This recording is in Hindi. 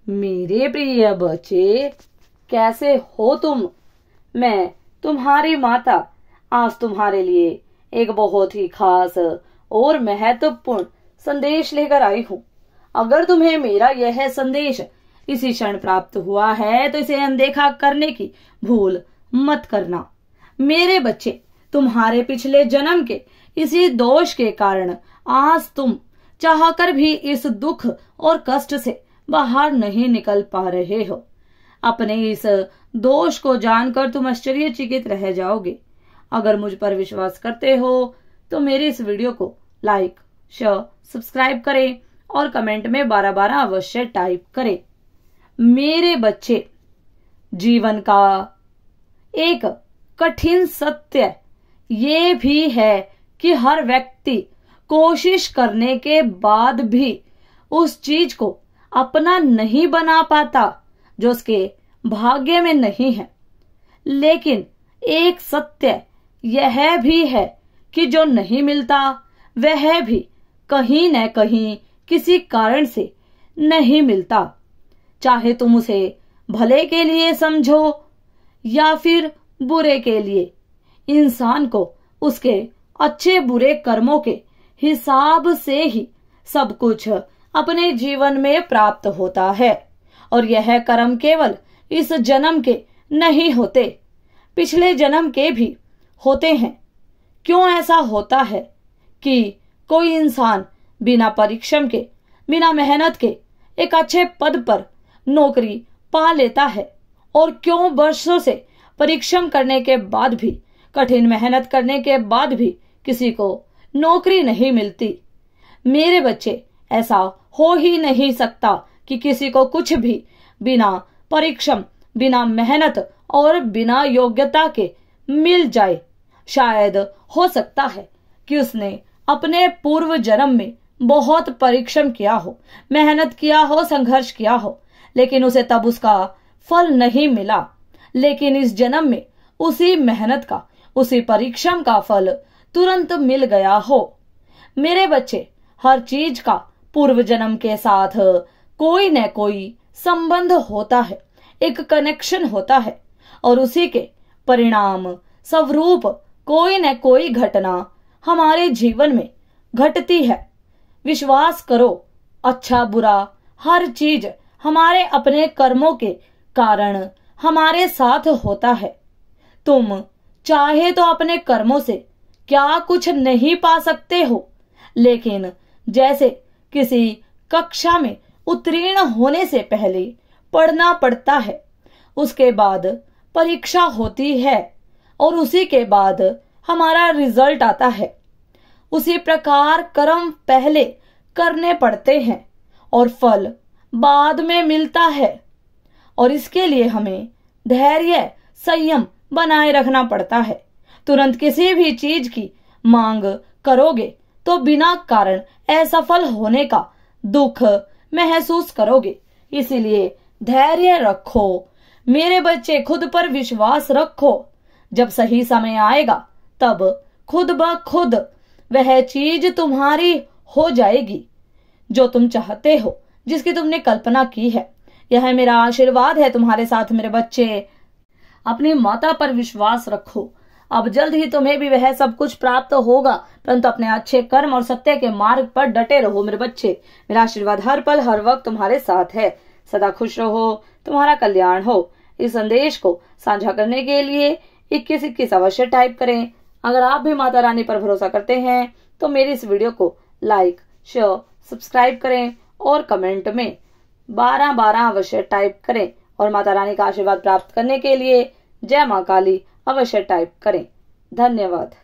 मेरे प्रिय बच्चे, कैसे हो तुम? मैं तुम्हारी माता आज तुम्हारे लिए एक बहुत ही खास और महत्वपूर्ण संदेश लेकर आई हूँ। अगर तुम्हें मेरा यह संदेश इसी क्षण प्राप्त हुआ है तो इसे अनदेखा करने की भूल मत करना। मेरे बच्चे, तुम्हारे पिछले जन्म के इसी दोष के कारण आज तुम चाहकर भी इस दुख और कष्ट से बाहर नहीं निकल पा रहे हो। अपने इस दोष को जानकर तुम आश्चर्यचकित रह जाओगे। अगर मुझ पर विश्वास करते हो तो मेरी इस वीडियो को लाइक, शेयर, सब्सक्राइब करें और कमेंट में 12-12 अवश्य टाइप करें। मेरे बच्चे, जीवन का एक कठिन सत्य ये भी है कि हर व्यक्ति कोशिश करने के बाद भी उस चीज को अपना नहीं बना पाता जो उसके भाग्य में नहीं है। लेकिन एक सत्य यह भी है कि जो नहीं मिलता वह भी कहीं न कहीं किसी कारण से नहीं मिलता। चाहे तुम उसे भले के लिए समझो या फिर बुरे के लिए, इंसान को उसके अच्छे बुरे कर्मों के हिसाब से ही सब कुछ अपने जीवन में प्राप्त होता है। और यह कर्म केवल इस जन्म के नहीं होते, पिछले जन्म के भी होते हैं। क्यों ऐसा होता है कि कोई इंसान बिना परिश्रम के, बिना मेहनत के एक अच्छे पद पर नौकरी पा लेता है, और क्यों वर्षों से परिश्रम करने के बाद भी, कठिन मेहनत करने के बाद भी किसी को नौकरी नहीं मिलती? मेरे बच्चे, ऐसा हो ही नहीं सकता कि किसी को कुछ भी बिना परिश्रम, बिना मेहनत और बिना योग्यता के मिल जाए। शायद हो सकता है कि उसने अपने पूर्व जन्म में बहुत परिश्रम किया हो, मेहनत किया हो, संघर्ष किया हो, लेकिन उसे तब उसका फल नहीं मिला। लेकिन इस जन्म में उसी मेहनत का, उसी परिश्रम का फल तुरंत मिल गया हो। मेरे बच्चे, हर चीज का पूर्व जन्म के साथ कोई न कोई संबंध होता है, एक कनेक्शन होता है, और उसी के परिणाम स्वरूप कोई न कोई घटना हमारे जीवन में घटती है। विश्वास करो, अच्छा बुरा हर चीज हमारे अपने कर्मों के कारण हमारे साथ होता है। तुम चाहे तो अपने कर्मों से क्या कुछ नहीं पा सकते हो, लेकिन जैसे किसी कक्षा में उत्तीर्ण होने से पहले पढ़ना पड़ता है, उसके बाद परीक्षा होती है और उसी के बाद हमारा रिजल्ट आता है, उसी प्रकार कर्म पहले करने पड़ते हैं और फल बाद में मिलता है। और इसके लिए हमें धैर्य, संयम बनाए रखना पड़ता है। तुरंत किसी भी चीज की मांग करोगे तो बिना कारण असफल होने का दुख महसूस करोगे। इसीलिए धैर्य रखो मेरे बच्चे, खुद पर विश्वास रखो। जब सही समय आएगा तब खुद ब खुद वह चीज तुम्हारी हो जाएगी जो तुम चाहते हो, जिसकी तुमने कल्पना की है। यह मेरा आशीर्वाद है तुम्हारे साथ मेरे बच्चे। अपनी माता पर विश्वास रखो। अब जल्द ही तुम्हें भी वह सब कुछ प्राप्त होगा, परंतु अपने अच्छे कर्म और सत्य के मार्ग पर डटे रहो मेरे बच्चे। मेरा आशीर्वाद हर पल हर वक्त तुम्हारे साथ है। सदा खुश रहो, तुम्हारा कल्याण हो। इस संदेश को साझा करने के लिए 2121 अवश्य टाइप करें। अगर आप भी माता रानी पर भरोसा करते हैं तो मेरी इस वीडियो को लाइक, शेयर, सब्सक्राइब करें और कमेंट में 12-12 अवश्य टाइप करें। और माता रानी का आशीर्वाद प्राप्त करने के लिए जय मां काली अवश्य टाइप करें। धन्यवाद।